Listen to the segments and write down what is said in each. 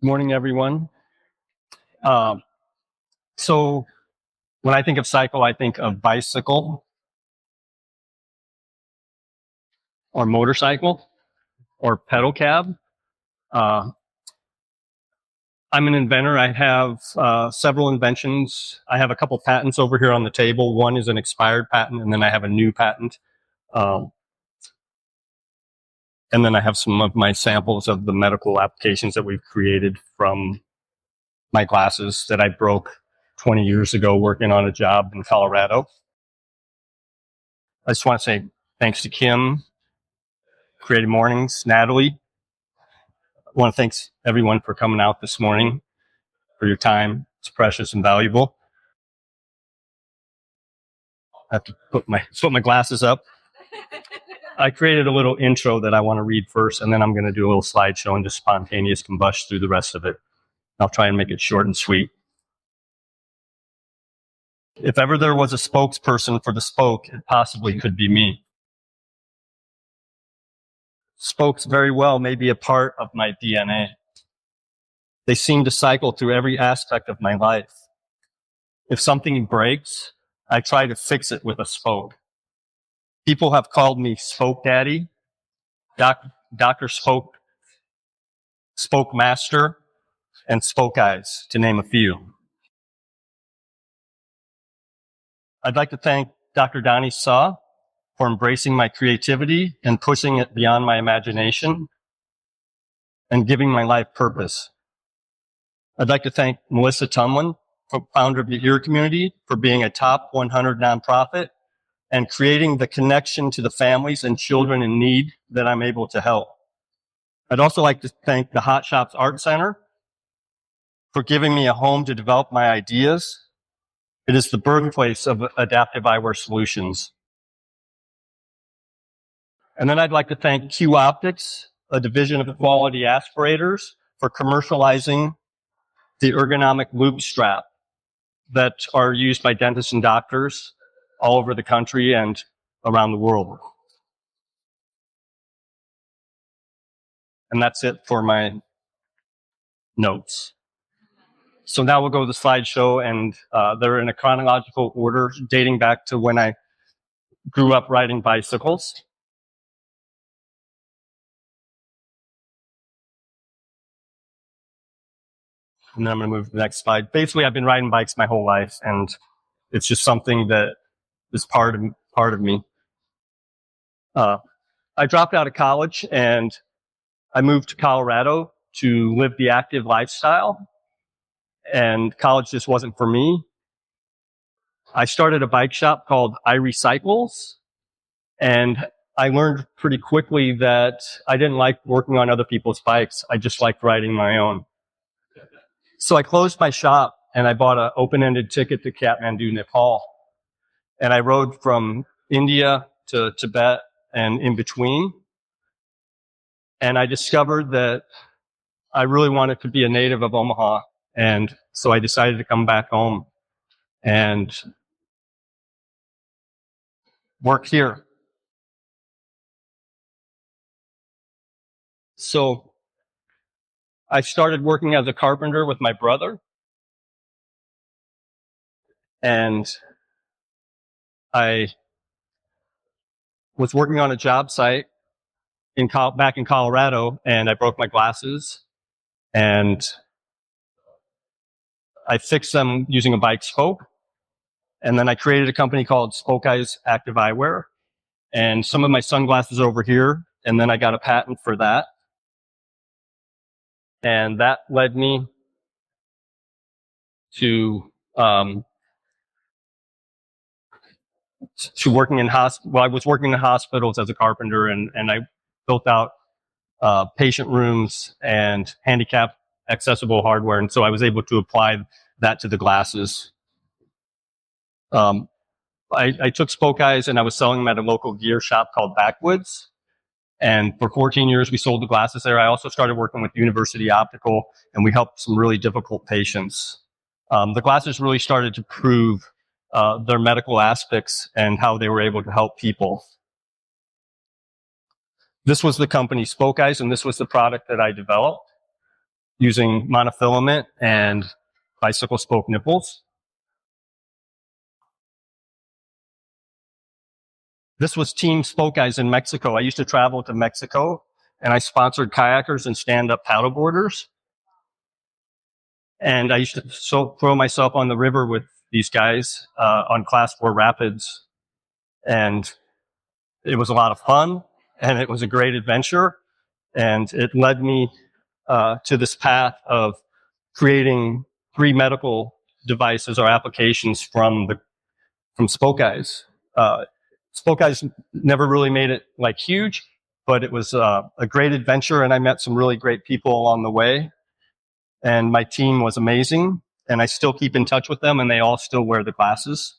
Morning, everyone. So when I think of cycle, I think of bicycle or motorcycle or pedal cab. I'm an inventor. I have several inventions. I have a couple patents over here on the table. One is an expired patent, and then I have a new patent. And then I have some of my samples of the medical applications that we've created from my glasses that I broke 20 years ago working on a job in Colorado. I just want to say thanks to Kim, CreativeMornings, Natalie. I want to thank everyone for coming out this morning, for your time. It's precious and valuable. I have to put my glasses up. I created a little intro that I want to read first, and then I'm going to do a little slideshow and just spontaneous combust through the rest of it. I'll try and make it short and sweet. If ever there was a spokesperson for the spoke, it possibly could be me. Spokes very well may be a part of my DNA. They seem to cycle through every aspect of my life. If something breaks, I try to fix it with a spoke. People have called me Spoke Daddy, Dr. Spoke, Spoke Master, and Spoke Eyes, to name a few. I'd like to thank Dr. Donnie Saw for embracing my creativity and pushing it beyond my imagination and giving my life purpose. I'd like to thank Melissa Tumlin, founder of the EAR community, for being a top 100 nonprofit and creating the connection to the families and children in need that I'm able to help. I'd also like to thank the Hot Shops Art Center for giving me a home to develop my ideas. It is the birthplace of adaptive eyewear solutions. And then I'd like to thank Q Optics, a division of Quality Aspirators, for commercializing the ergonomic loop strap that are used by dentists and doctors all over the country and around the world. And that's it for my notes. So now we'll go to the slideshow, and they're in a chronological order dating back to when I grew up riding bicycles. And then I'm going to move to the next slide. Basically, I've been riding bikes my whole life, and it's just something that is part of me. I dropped out of college, and I moved to Colorado to live the active lifestyle, and college just wasn't for me. I started a bike shop called iRecycles, and I learned pretty quickly that I didn't like working on other people's bikes. I just liked riding my own. So I closed my shop and I bought an open-ended ticket to Kathmandu, Nepal. And I rode from India to Tibet and in between. And I discovered that I really wanted to be a native of Omaha. And so I decided to come back home and work here. So I started working as a carpenter with my brother. And I was working on a job site back in Colorado, and I broke my glasses. And I fixed them using a bike spoke. And then I created a company called Spoke Eyes Active Eyewear. And some of my sunglasses are over here. And then I got a patent for that. And that led me to working in I was working in hospitals as a carpenter, and I built out patient rooms and handicap accessible hardware. And so I was able to apply that to the glasses. I took Spoke Eyes and I was selling them at a local gear shop called Backwoods. And for 14 years, we sold the glasses there. I also started working with University Optical, and we helped some really difficult patients. The glasses really started to prove their medical aspects and how they were able to help people. This was the company Spoke Eyes, and this was the product that I developed using monofilament and bicycle spoke nipples. This was Team Spoke Eyes in Mexico. I used to travel to Mexico, and I sponsored kayakers and stand-up paddleboarders. And I used to throw myself on the river with these guys on Class 4 rapids. And it was a lot of fun, and it was a great adventure. And it led me to this path of creating 3 medical devices or applications from Spoke Eyes. Spoke Eyes never really made it like huge, but it was a great adventure, and I met some really great people along the way. And my team was amazing, and I still keep in touch with them, and they all still wear the glasses.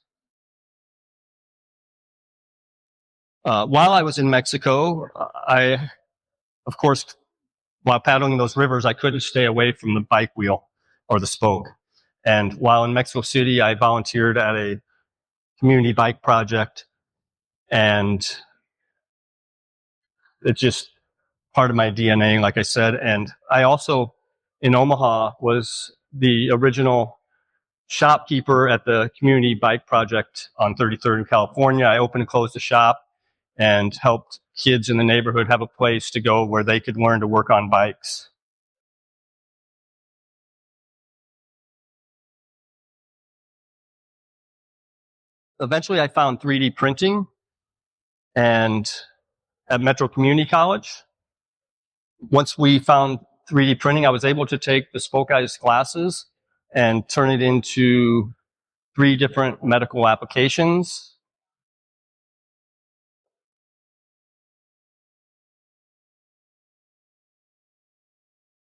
While I was in Mexico, of course, while paddling those rivers, I couldn't stay away from the bike wheel or the spoke. And while in Mexico City, I volunteered at a community bike project, and it's just part of my DNA, like I said. And I also, in Omaha, was the original shopkeeper at the community bike project on 33rd in California. I opened and closed the shop and helped kids in the neighborhood have a place to go where they could learn to work on bikes. Eventually, I found 3D printing and at Metro Community College. Once we found 3D printing, I was able to take the Spoke Eyes glasses and turn it into 3 different medical applications.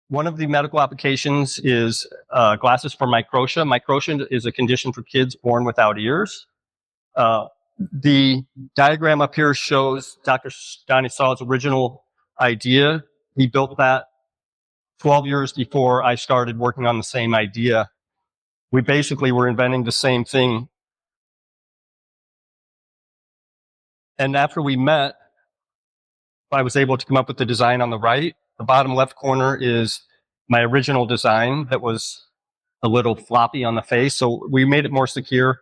One of the medical applications is glasses for microtia. Microtia is a condition for kids born without ears. The diagram up here shows Dr. Donnie Saw's original idea. He built that 12 years before I started working on the same idea. We basically were inventing the same thing. And after we met, I was able to come up with the design on the right. The bottom left corner is my original design that was a little floppy on the face. So we made it more secure.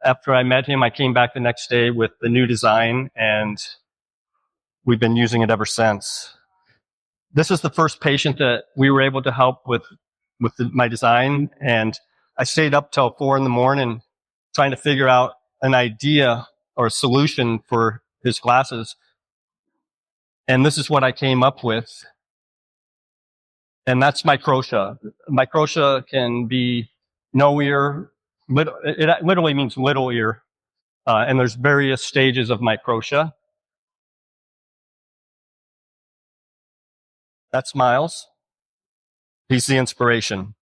After I met him, I came back the next day with the new design, and we've been using it ever since. This is the first patient that we were able to help with my design, and I stayed up till 4 a.m. trying to figure out an idea or a solution for his glasses. And this is what I came up with. And that's microtia. Microtia can be no ear. It literally means little ear. And there's various stages of microtia. That's Miles. He's the inspiration.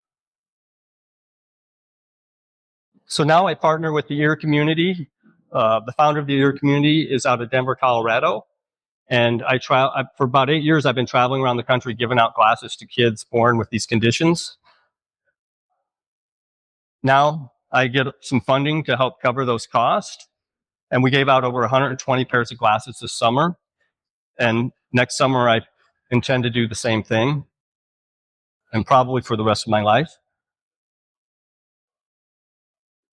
So now I partner with the ear community. The founder of the ear community is out of Denver, Colorado. And for about 8 years, I've been traveling around the country giving out glasses to kids born with these conditions. Now I get some funding to help cover those costs. And we gave out over 120 pairs of glasses this summer. And next summer, I intend to do the same thing, and probably for the rest of my life.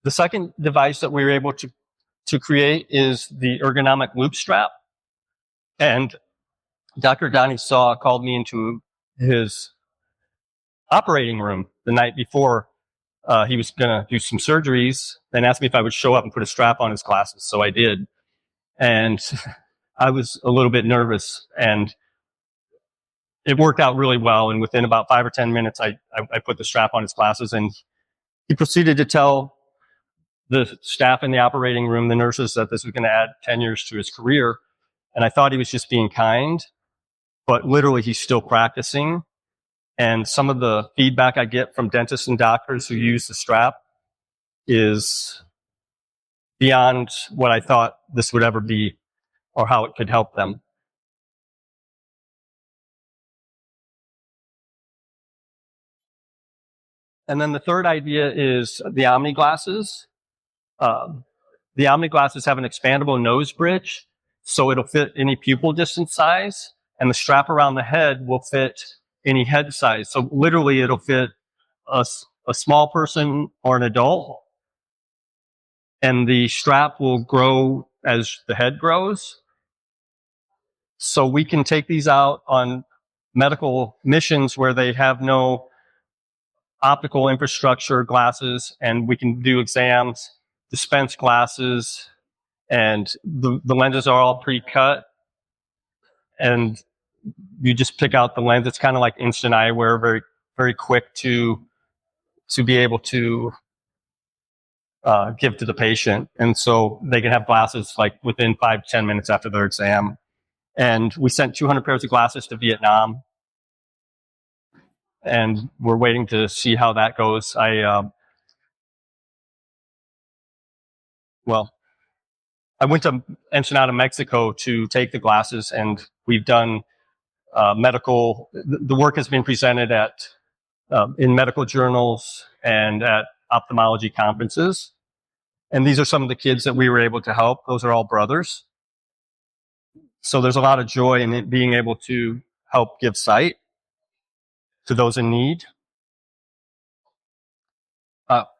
The second device that we were able to create is the ergonomic loop strap. And Dr. Donnie Saw called me into his operating room the night before he was going to do some surgeries, and asked me if I would show up and put a strap on his glasses. So I did. And I was a little bit nervous, and it worked out really well. And within about 5 or 10 minutes, I put the strap on his glasses, and he proceeded to tell the staff in the operating room, the nurses, that this was going to add 10 years to his career. And I thought he was just being kind, but literally he's still practicing. And some of the feedback I get from dentists and doctors who use the strap is beyond what I thought this would ever be or how it could help them. And then the third idea is the Omni glasses. The Omni glasses have an expandable nose bridge, so it'll fit any pupil distance size, and the strap around the head will fit any head size. So literally, it'll fit a small person or an adult, and the strap will grow as the head grows. So we can take these out on medical missions where they have no optical infrastructure glasses, and we can do exams, dispense glasses, and the lenses are all pre-cut, and you just pick out the lens. It's kind of like instant eyewear, very, very quick to be able to give to the patient. And so they can have glasses like within 5 to 10 minutes after their exam. And we sent 200 pairs of glasses to Vietnam, and we're waiting to see how that goes. I went to Ensenada, Mexico to take the glasses, and we've done medical. The work has been presented at in medical journals and at ophthalmology conferences. And these are some of the kids that we were able to help. Those are all brothers. So there's a lot of joy in it being able to help give sight to those in need.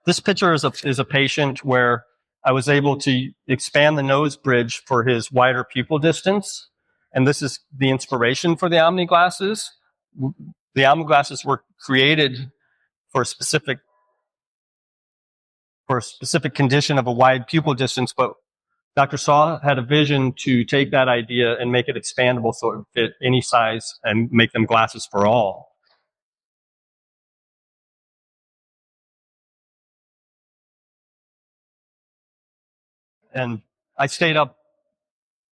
This picture is a patient where I was able to expand the nose bridge for his wider pupil distance. And this is the inspiration for the Omni glasses. The Omni glasses were created for a specific condition of a wide pupil distance, but Dr. Saw had a vision to take that idea and make it expandable so it would fit any size and make them glasses for all. And I stayed up.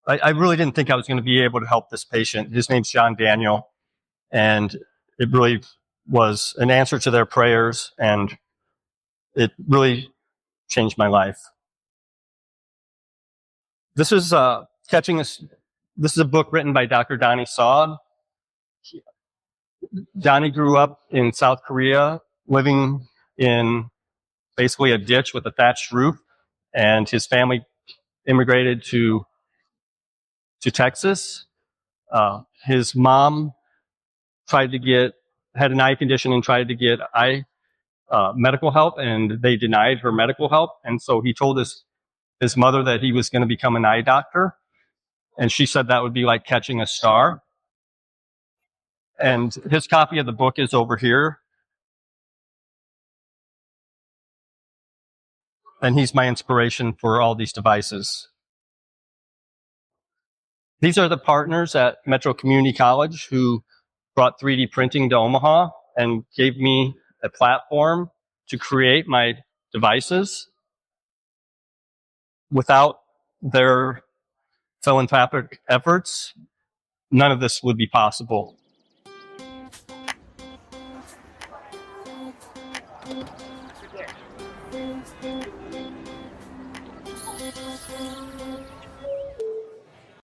I really didn't think I was going to be able to help this patient. His name's John Daniel, and it really was an answer to their prayers, and it really changed my life. This is This is a book written by Dr. Donnie Saad. Donnie grew up in South Korea, living in basically a ditch with a thatched roof, and his family immigrated to Texas. His mom had an eye condition and tried to get eye medical help, and they denied her medical help. And so he told his mother that he was going to become an eye doctor, and she said that would be like catching a star. And his copy of the book is over here. And he's my inspiration for all these devices. These are the partners at Metro Community College who brought 3D printing to Omaha and gave me a platform to create my devices. Without their philanthropic efforts, none of this would be possible.